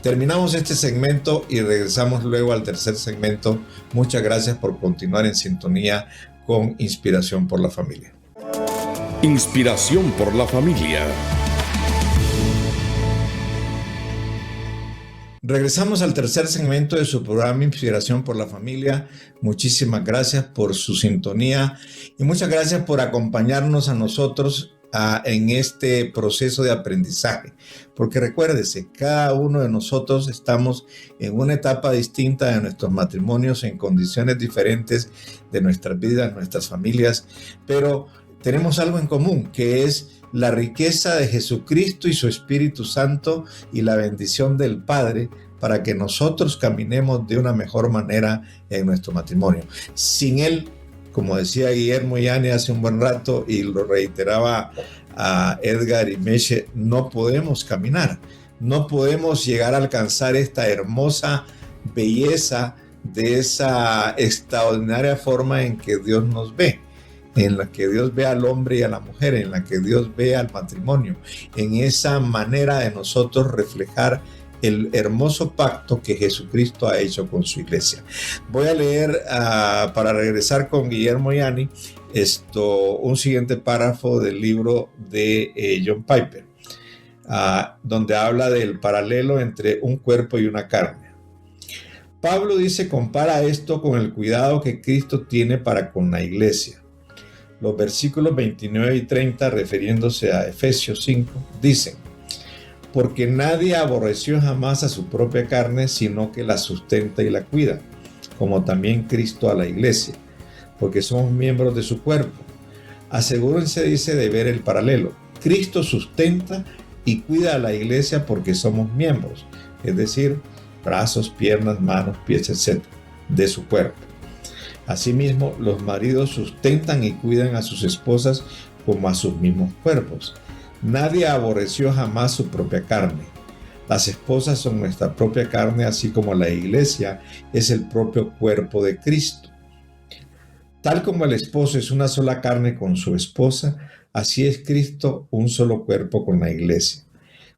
Terminamos este segmento y regresamos luego al tercer segmento. Muchas gracias por continuar en sintonía con Inspiración por la Familia. Inspiración por la Familia. Regresamos al tercer segmento de su programa Inspiración por la Familia. Muchísimas gracias por su sintonía y muchas gracias por acompañarnos a nosotros en este proceso de aprendizaje. Porque recuérdese, cada uno de nosotros estamos en una etapa distinta de nuestros matrimonios, en condiciones diferentes de nuestras vidas, nuestras familias, pero tenemos algo en común, que es la riqueza de Jesucristo y su Espíritu Santo y la bendición del Padre para que nosotros caminemos de una mejor manera en nuestro matrimonio. Sin Él, como decía Guillermo Yanni hace un buen rato y lo reiteraba a Edgar y Meche, no podemos caminar, no podemos llegar a alcanzar esta hermosa belleza de esa extraordinaria forma en que Dios nos ve, en la que Dios ve al hombre y a la mujer, en la que Dios ve al matrimonio, en esa manera de nosotros reflejar el hermoso pacto que Jesucristo ha hecho con su iglesia. Voy a leer, para regresar con Guillermo y Annie, un siguiente párrafo del libro de John Piper, donde habla del paralelo entre un cuerpo y una carne. Pablo dice, compara esto con el cuidado que Cristo tiene para con la iglesia. Los versículos 29 y 30, refiriéndose a Efesios 5, dicen: porque nadie aborreció jamás a su propia carne, sino que la sustenta y la cuida, como también Cristo a la iglesia, porque somos miembros de su cuerpo. Asegúrense, dice, de ver el paralelo. Cristo sustenta y cuida a la iglesia porque somos miembros, es decir, brazos, piernas, manos, pies, etc., de su cuerpo. Asimismo, los maridos sustentan y cuidan a sus esposas como a sus mismos cuerpos. Nadie aborreció jamás su propia carne. Las esposas son nuestra propia carne, así como la iglesia es el propio cuerpo de Cristo. Tal como el esposo es una sola carne con su esposa, así es Cristo un solo cuerpo con la iglesia.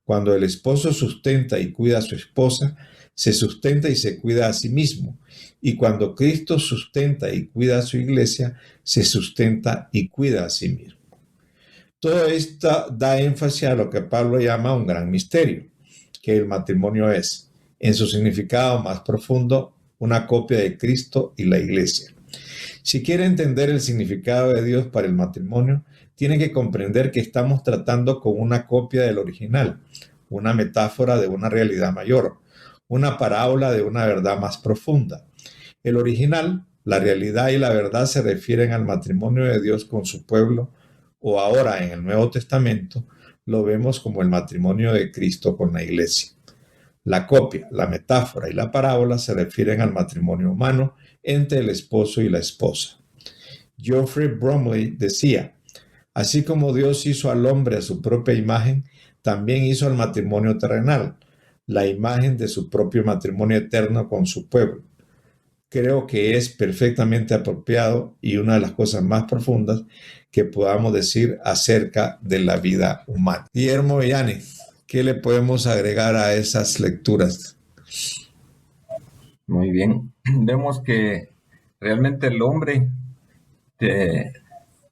Cuando el esposo sustenta y cuida a su esposa, se sustenta y se cuida a sí mismo. Y cuando Cristo sustenta y cuida a su iglesia, se sustenta y cuida a sí mismo. Todo esto da énfasis a lo que Pablo llama un gran misterio, que el matrimonio es, en su significado más profundo, una copia de Cristo y la iglesia. Si quiere entender el significado de Dios para el matrimonio, tiene que comprender que estamos tratando con una copia del original, una metáfora de una realidad mayor, una parábola de una verdad más profunda. El original, la realidad y la verdad se refieren al matrimonio de Dios con su pueblo, o ahora en el Nuevo Testamento lo vemos como el matrimonio de Cristo con la iglesia. La copia, la metáfora y la parábola se refieren al matrimonio humano entre el esposo y la esposa. Geoffrey Bromley decía: así como Dios hizo al hombre a su propia imagen, también hizo al matrimonio terrenal, la imagen de su propio matrimonio eterno con su pueblo. Creo que es perfectamente apropiado y una de las cosas más profundas que podamos decir acerca de la vida humana. Guillermo y Annie, ¿qué le podemos agregar a esas lecturas? Muy bien. Vemos que realmente el hombre,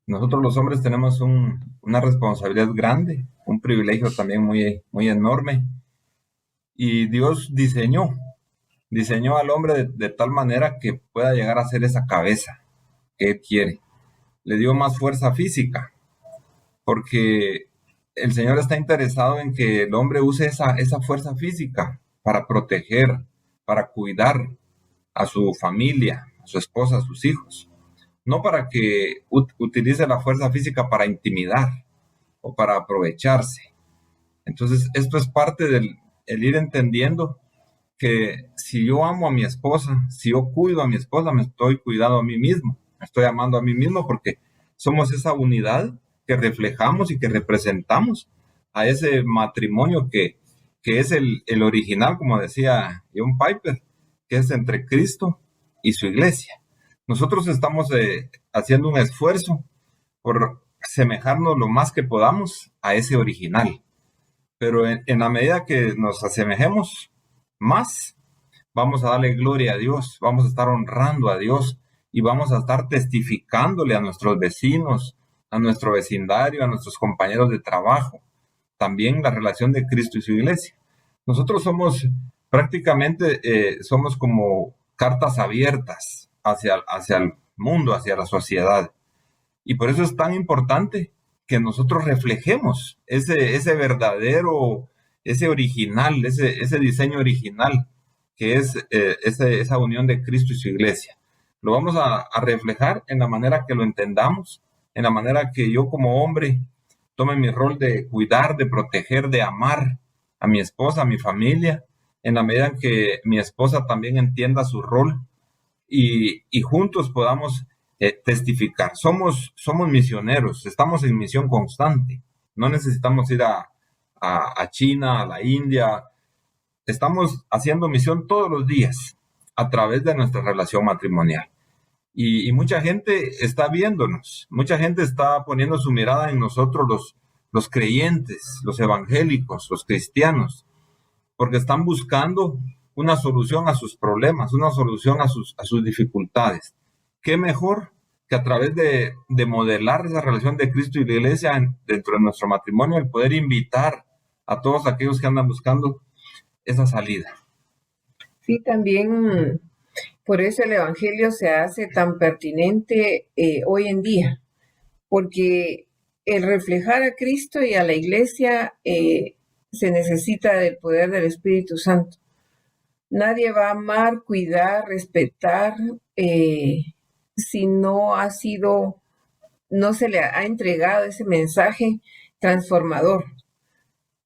nosotros los hombres tenemos una responsabilidad grande, un privilegio también muy, muy enorme. Y Dios diseñó al hombre de tal manera que pueda llegar a ser esa cabeza que Él quiere. Le dio más fuerza física, porque el Señor está interesado en que el hombre use esa fuerza física para proteger, para cuidar a su familia, a su esposa, a sus hijos. No para que utilice la fuerza física para intimidar o para aprovecharse. Entonces, esto es parte del ir entendiendo que si yo amo a mi esposa, si yo cuido a mi esposa, me estoy cuidando a mí mismo, me estoy amando a mí mismo, porque somos esa unidad que reflejamos y que representamos a ese matrimonio que es el original, como decía John Piper, que es entre Cristo y su iglesia. Nosotros estamos haciendo un esfuerzo por asemejarnos lo más que podamos a ese original, pero en la medida que nos asemejemos más, vamos a darle gloria a Dios, vamos a estar honrando a Dios y vamos a estar testificándole a nuestros vecinos, a nuestro vecindario, a nuestros compañeros de trabajo, también la relación de Cristo y su iglesia. Nosotros somos prácticamente, somos como cartas abiertas hacia el mundo, hacia la sociedad. Y por eso es tan importante que nosotros reflejemos ese verdadero, ese original, ese diseño original, que es esa unión de Cristo y su iglesia. Lo vamos a reflejar en la manera que lo entendamos, en la manera que yo como hombre tome mi rol de cuidar, de proteger, de amar a mi esposa, a mi familia, en la medida en que mi esposa también entienda su rol y juntos podamos testificar. Somos misioneros, estamos en misión constante. No necesitamos ir a China, a la India. Estamos haciendo misión todos los días a través de nuestra relación matrimonial. Y mucha gente está viéndonos, mucha gente está poniendo su mirada en nosotros, los creyentes, los evangélicos, los cristianos. porque están buscando una solución a sus problemas, una solución a sus dificultades. ¿Qué mejor que a través de modelar esa relación de Cristo y la Iglesia dentro de nuestro matrimonio, el poder invitar a todos aquellos que andan buscando esa salida? Sí, también por eso el Evangelio se hace tan pertinente hoy en día, porque el reflejar a Cristo y a la Iglesia se necesita del poder del Espíritu Santo. Nadie va a amar, cuidar, respetar si no se le ha entregado ese mensaje transformador.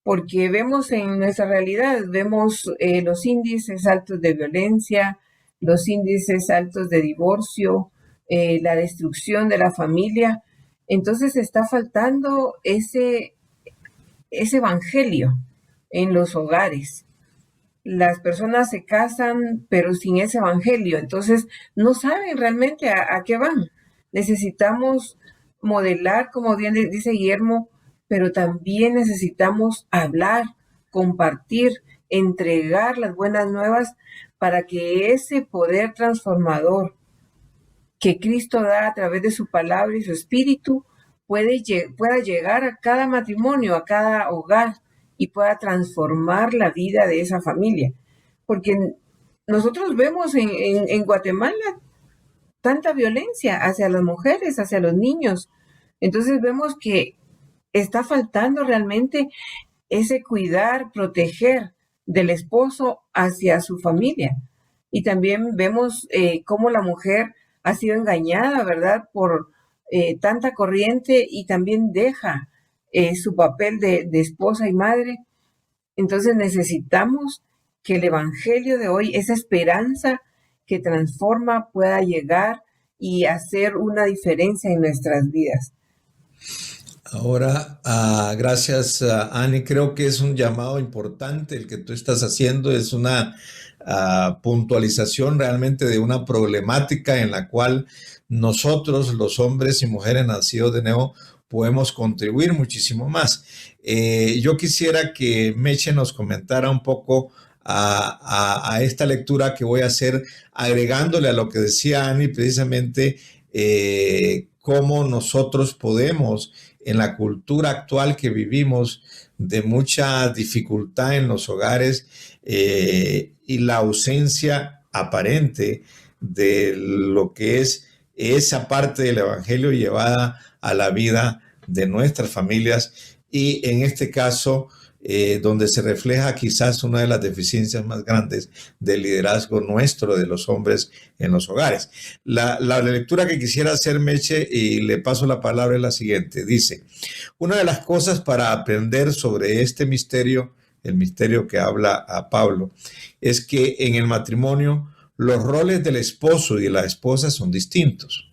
Porque vemos en nuestra realidad, vemos los índices altos de violencia, los índices altos de divorcio, la destrucción de la familia. Entonces está faltando ese evangelio en los hogares. Las personas se casan, pero sin ese evangelio. Entonces no saben realmente a qué van. Necesitamos modelar, como bien dice Guillermo, pero también necesitamos hablar, compartir, entregar las buenas nuevas para que ese poder transformador que Cristo da a través de su palabra y su espíritu pueda llegar a cada matrimonio, a cada hogar, y pueda transformar la vida de esa familia. Porque nosotros vemos en Guatemala tanta violencia hacia las mujeres, hacia los niños. Entonces vemos que está faltando realmente ese cuidar, proteger del esposo hacia su familia. Y también vemos cómo la mujer ha sido engañada, ¿verdad?, por tanta corriente, y también deja su papel de esposa y madre. Entonces necesitamos que el evangelio de hoy, esa esperanza que transforma, pueda llegar y hacer una diferencia en nuestras vidas. Ahora, gracias, Ani. Creo que es un llamado importante el que tú estás haciendo. Es una puntualización realmente de una problemática en la cual nosotros, los hombres y mujeres nacidos de nuevo, podemos contribuir muchísimo más. Yo quisiera que Meche nos comentara un poco a esta lectura que voy a hacer, agregándole a lo que decía Ani, precisamente cómo nosotros podemos, en la cultura actual que vivimos, de mucha dificultad en los hogares y la ausencia aparente de lo que es esa parte del evangelio llevada a la vida de nuestras familias, y en este caso donde se refleja quizás una de las deficiencias más grandes del liderazgo nuestro de los hombres en los hogares. La lectura que quisiera hacer, Meche, y le paso la palabra, es la siguiente. Dice: una de las cosas para aprender sobre este misterio, el misterio que habla a Pablo, es que en el matrimonio los roles del esposo y de la esposa son distintos.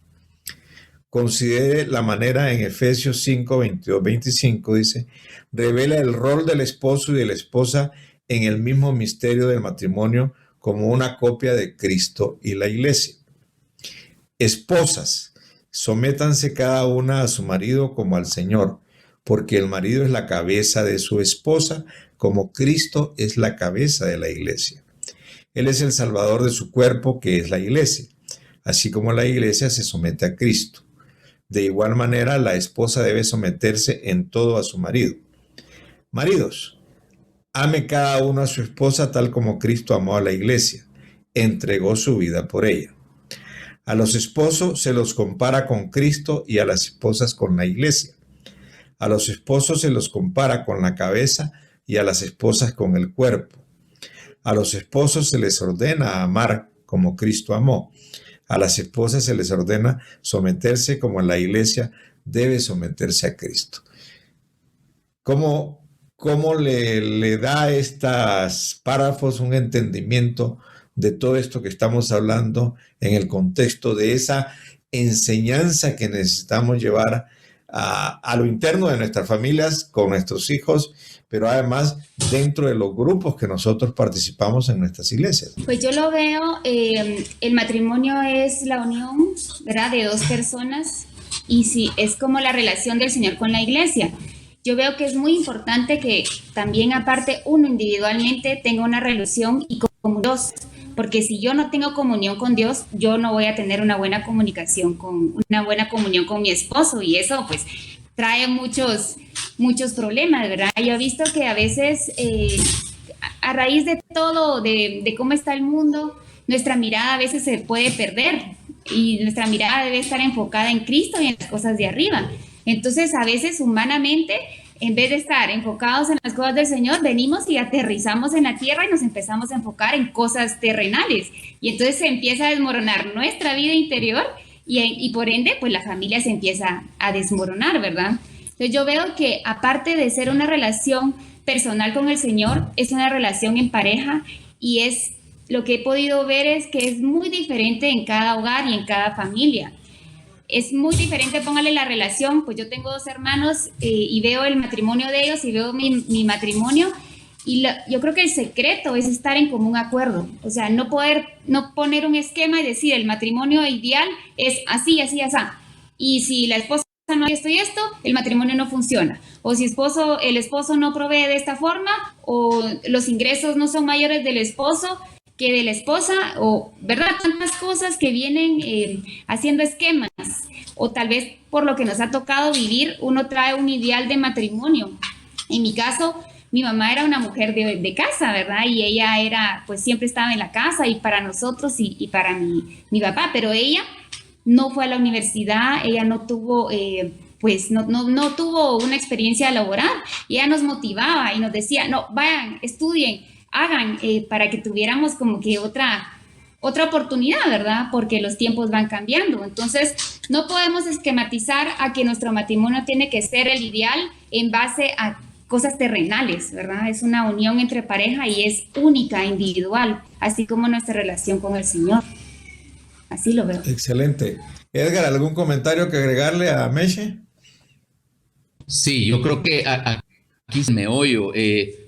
Considere la manera en Efesios 5, 22, 25, dice: revela el rol del esposo y de la esposa en el mismo misterio del matrimonio como una copia de Cristo y la iglesia. Esposas, sométanse cada una a su marido como al Señor, porque el marido es la cabeza de su esposa, como Cristo es la cabeza de la iglesia. Él es el salvador de su cuerpo, que es la iglesia, así como la iglesia se somete a Cristo. De igual manera, la esposa debe someterse en todo a su marido. Maridos, ame cada uno a su esposa tal como Cristo amó a la iglesia, entregó su vida por ella. A los esposos se los compara con Cristo y a las esposas con la iglesia. A los esposos se los compara con la cabeza y a las esposas con el cuerpo. A los esposos se les ordena amar como Cristo amó. A las esposas se les ordena someterse como la iglesia debe someterse a Cristo. ¿Cómo le da a estos párrafos un entendimiento de todo esto que estamos hablando en el contexto de esa enseñanza que necesitamos llevar a lo interno de nuestras familias, con nuestros hijos, pero además dentro de los grupos que nosotros participamos en nuestras iglesias? Pues yo lo veo, el matrimonio es la unión, ¿verdad?, de dos personas, y sí, es como la relación del Señor con la iglesia. yo veo que es muy importante que también aparte uno individualmente tenga una relación y con Dios, porque si yo no tengo comunión con Dios, yo no voy a tener una buena comunión con mi esposo, y eso pues trae muchos problemas, ¿verdad? Yo he visto que a veces a raíz de todo, de cómo está el mundo, nuestra mirada a veces se puede perder, y nuestra mirada debe estar enfocada en Cristo y en las cosas de arriba. Entonces, a veces humanamente, en vez de estar enfocados en las cosas del Señor, venimos y aterrizamos en la tierra y nos empezamos a enfocar en cosas terrenales. Y entonces se empieza a desmoronar nuestra vida interior y por ende, pues la familia se empieza a desmoronar, ¿verdad? Entonces yo veo que aparte de ser una relación personal con el Señor, es una relación en pareja, y es lo que he podido ver es que es muy diferente en cada hogar y en cada familia. Es muy diferente, póngale la relación, pues yo tengo 2 hermanos y veo el matrimonio de ellos y veo mi matrimonio, y yo creo que el secreto es estar en común acuerdo, o sea, no poner un esquema y decir el matrimonio ideal es así, así, así, y si la esposa no esto y esto, el matrimonio no funciona, o si el esposo no provee de esta forma, o los ingresos no son mayores del esposo que de la esposa, o verdad, tantas cosas que vienen haciendo esquemas, o tal vez por lo que nos ha tocado vivir, uno trae un ideal de matrimonio. En mi caso, mi mamá era una mujer de casa, ¿verdad? Y ella pues siempre estaba en la casa, y para nosotros y para mi papá, pero ella no fue a la universidad, ella no tuvo no tuvo una experiencia laboral, y ella nos motivaba y nos decía, no, vayan, estudien, hagan, para que tuviéramos como que otra oportunidad, ¿verdad? Porque los tiempos van cambiando. Entonces, no podemos esquematizar a que nuestro matrimonio tiene que ser el ideal en base a cosas terrenales, ¿verdad? Es una unión entre pareja y es única, individual, así como nuestra relación con el Señor. Así lo veo. Excelente. Edgar, ¿algún comentario que agregarle a Meche? Sí, yo creo que aquí se me oyo.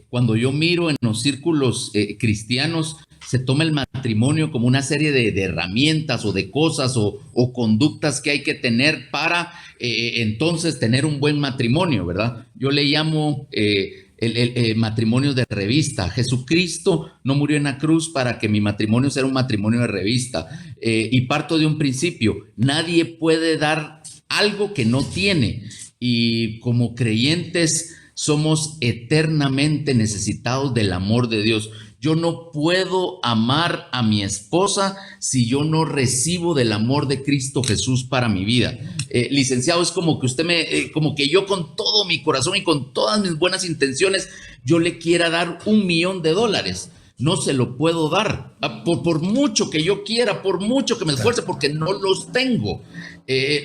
Cuando yo miro en los círculos cristianos, se toma el matrimonio como una serie de herramientas o de cosas o conductas que hay que tener para entonces tener un buen matrimonio, ¿verdad? Yo le llamo el matrimonio de revista. Jesucristo no murió en la cruz para que mi matrimonio sea un matrimonio de revista. Y parto de un principio: nadie puede dar algo que no tiene. Y como creyentes somos eternamente necesitados del amor de Dios. Yo no puedo amar a mi esposa si yo no recibo del amor de Cristo Jesús para mi vida. Licenciado, es como que como que yo con todo mi corazón y con todas mis buenas intenciones, yo le quiera dar $1,000,000. No se lo puedo dar, por mucho que yo quiera, por mucho que me esfuerce, porque no los tengo.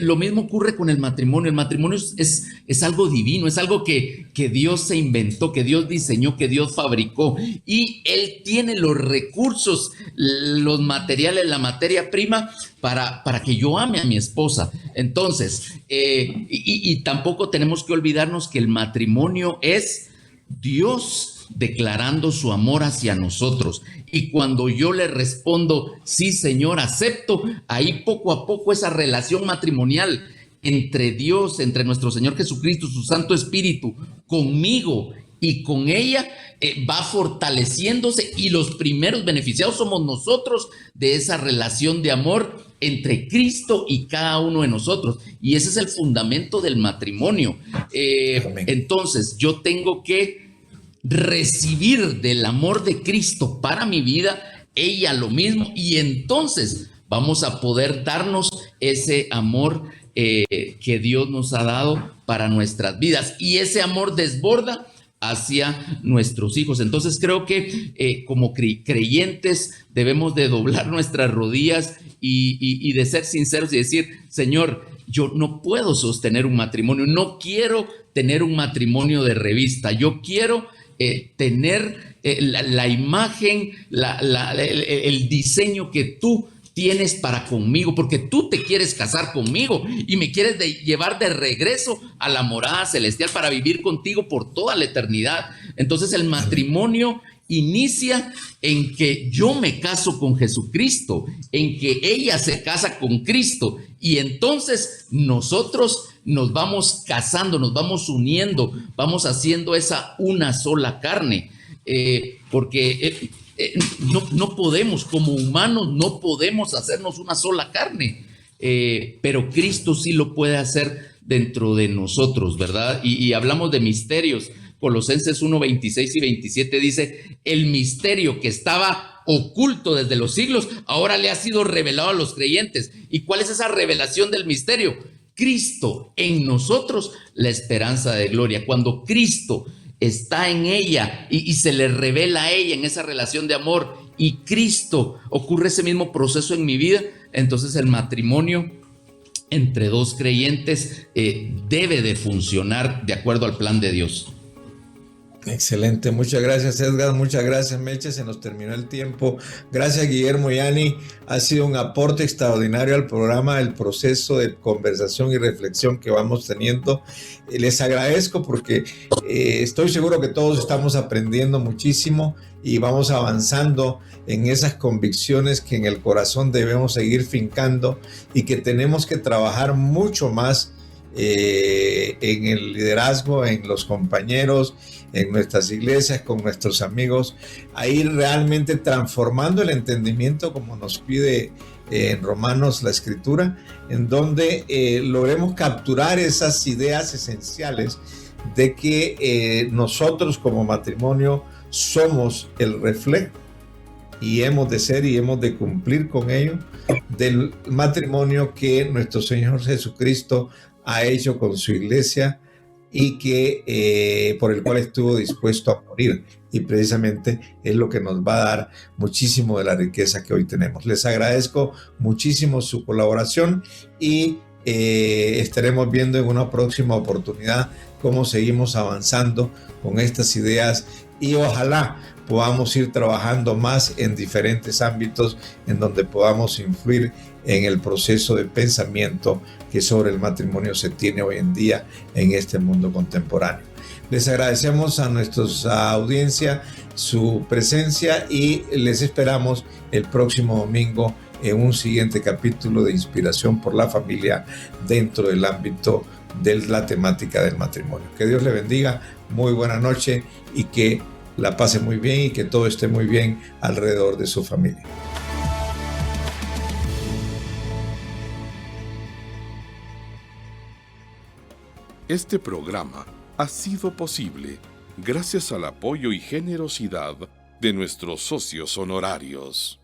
Lo mismo ocurre con el matrimonio. El matrimonio es algo divino, es algo que Dios se inventó, que Dios diseñó, que Dios fabricó, y Él tiene los recursos, los materiales, la materia prima para que yo ame a mi esposa. Entonces, y tampoco tenemos que olvidarnos que el matrimonio es Dios declarando su amor hacia nosotros, y cuando yo le respondo, sí Señor, acepto, ahí poco a poco esa relación matrimonial entre Dios, entre nuestro Señor Jesucristo, su Santo Espíritu, conmigo y con ella, va fortaleciéndose, y los primeros beneficiados somos nosotros de esa relación de amor entre Cristo y cada uno de nosotros, y ese es el fundamento del matrimonio. Entonces yo tengo que recibir del amor de Cristo para mi vida, ella lo mismo, y entonces vamos a poder darnos ese amor que Dios nos ha dado para nuestras vidas, y ese amor desborda hacia nuestros hijos. Entonces creo que como creyentes debemos de doblar nuestras rodillas y de ser sinceros y decir: Señor, yo no puedo sostener un matrimonio, no quiero tener un matrimonio de revista, yo quiero tener la imagen, el diseño que tú tienes para conmigo, porque tú te quieres casar conmigo y me quieres llevar de regreso a la morada celestial para vivir contigo por toda la eternidad. Entonces el matrimonio inicia en que yo me caso con Jesucristo, en que ella se casa con Cristo, y entonces nosotros nos vamos casando, nos vamos uniendo, vamos haciendo esa una sola carne, porque no podemos, como humanos, no podemos hacernos una sola carne, pero Cristo sí lo puede hacer dentro de nosotros, ¿verdad? Y hablamos de misterios. Colosenses 1, 26 y 27 dice, el misterio que estaba oculto desde los siglos, ahora le ha sido revelado a los creyentes. ¿Y cuál es esa revelación del misterio? Cristo en nosotros, la esperanza de gloria. Cuando Cristo está en ella y se le revela a ella en esa relación de amor, y Cristo, ocurre ese mismo proceso en mi vida, entonces el matrimonio entre dos creyentes debe de funcionar de acuerdo al plan de Dios. Excelente, muchas gracias Edgar, muchas gracias Meche, se nos terminó el tiempo. Gracias Guillermo y Ani, ha sido un aporte extraordinario al programa, el proceso de conversación y reflexión que vamos teniendo. Les agradezco porque estoy seguro que todos estamos aprendiendo muchísimo y vamos avanzando en esas convicciones que en el corazón debemos seguir fincando y que tenemos que trabajar mucho más en el liderazgo, en los compañeros, en nuestras iglesias, con nuestros amigos, a ir realmente transformando el entendimiento como nos pide en Romanos la Escritura, en donde logremos capturar esas ideas esenciales de que nosotros como matrimonio somos el reflejo y hemos de ser y hemos de cumplir con ello del matrimonio que nuestro Señor Jesucristo ha hecho con su iglesia y que por el cual estuvo dispuesto a morir, y precisamente es lo que nos va a dar muchísimo de la riqueza que hoy tenemos. Les agradezco muchísimo su colaboración y estaremos viendo en una próxima oportunidad cómo seguimos avanzando con estas ideas y ojalá podamos ir trabajando más en diferentes ámbitos en donde podamos influir en el proceso de pensamiento que sobre el matrimonio se tiene hoy en día en este mundo contemporáneo. Les agradecemos a nuestra audiencia su presencia y les esperamos el próximo domingo en un siguiente capítulo de Inspiración por la Familia dentro del ámbito de la temática del matrimonio. Que Dios le bendiga, muy buena noche y que la pase muy bien y que todo esté muy bien alrededor de su familia. Este programa ha sido posible gracias al apoyo y generosidad de nuestros socios honorarios.